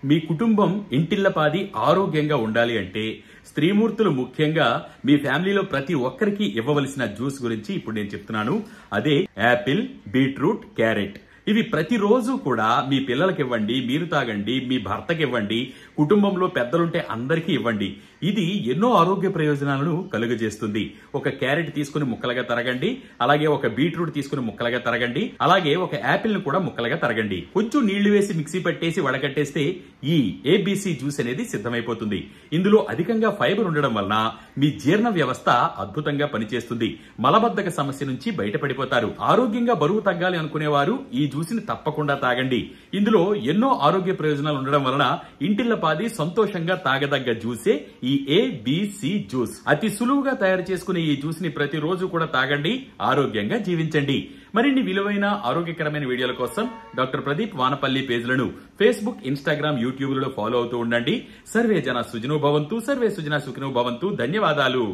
మీ కుటుంబం ఇంటిల్లపాది ఆరోగ్యంగా ఉండాలి అంటే స్త్రీమూర్తులు ముఖ్యంగా మీ ఫ్యామిలీలో ప్రతి ఒక్కరికి ఇవ్వవలసిన జ్యూస్ గురించి ఇప్పుడు నేను చెప్తున్నాను. అదే యాపిల్, బీట్రూట్, క్యారెట్. ఇవి ప్రతిరోజు కూడా మీ పిల్లలకి ఇవ్వండి, మీరు తాగండి, మీ భర్తకి ఇవ్వండి, కుటుంబంలో పెద్దలుంటే అందరికీ ఇవ్వండి. ఇది ఎన్నో ఆరోగ్య ప్రయోజనాలను కలుగజేస్తుంది. ఒక క్యారెట్ తీసుకుని ముక్కలుగా తరగండి, అలాగే ఒక బీట్రూట్ తీసుకుని ముక్కలుగా తరగండి, అలాగే ఒక యాపిల్ ను కూడా ముక్కలుగా తరగండి. కొంచెం నీళ్లు వేసి మిక్సీ పట్టేసి వడకట్టేస్తే ఈ ఏబీసీ జ్యూస్ అనేది సిద్ధమైపోతుంది. ఇందులో అధికంగా ఫైబర్ ఉండడం వలన మీ జీర్ణ వ్యవస్థ అద్భుతంగా పనిచేస్తుంది. మలబద్ధక సమస్య నుంచి బయటపడిపోతారు. ఆరోగ్యంగా బరువు తగ్గాలి అనుకునేవారు ఈ జ్యూస్ ని తప్పకుండా తాగండి. ఇందులో ఎన్నో ఆరోగ్య ప్రయోజనాలు ఉండడం వలన ఇంటిల్లపాది సంతోషంగా తాగదగ్గ జ్యూసే ఈ ఏబీసీ జ్యూస్. అతి సులువుగా తయారు చేసుకునే ఈ జ్యూస్ ని ప్రతిరోజు కూడా తాగండి, ఆరోగ్యంగా జీవించండి. మరిన్ని విలువైన ఆరోగ్యకరమైన వీడియోల కోసం డాక్టర్ ప్రదీప్ వానపల్లి పేజ్లను ఫేస్బుక్, ఇన్స్టాగ్రామ్, యూట్యూబ్ లలో ఫాలో అవుతూ ఉండండి. సర్వే జన సుఖినో భవంతు, సర్వే సుజనా సుఖినో భవంతు. ధన్యవాదాలు.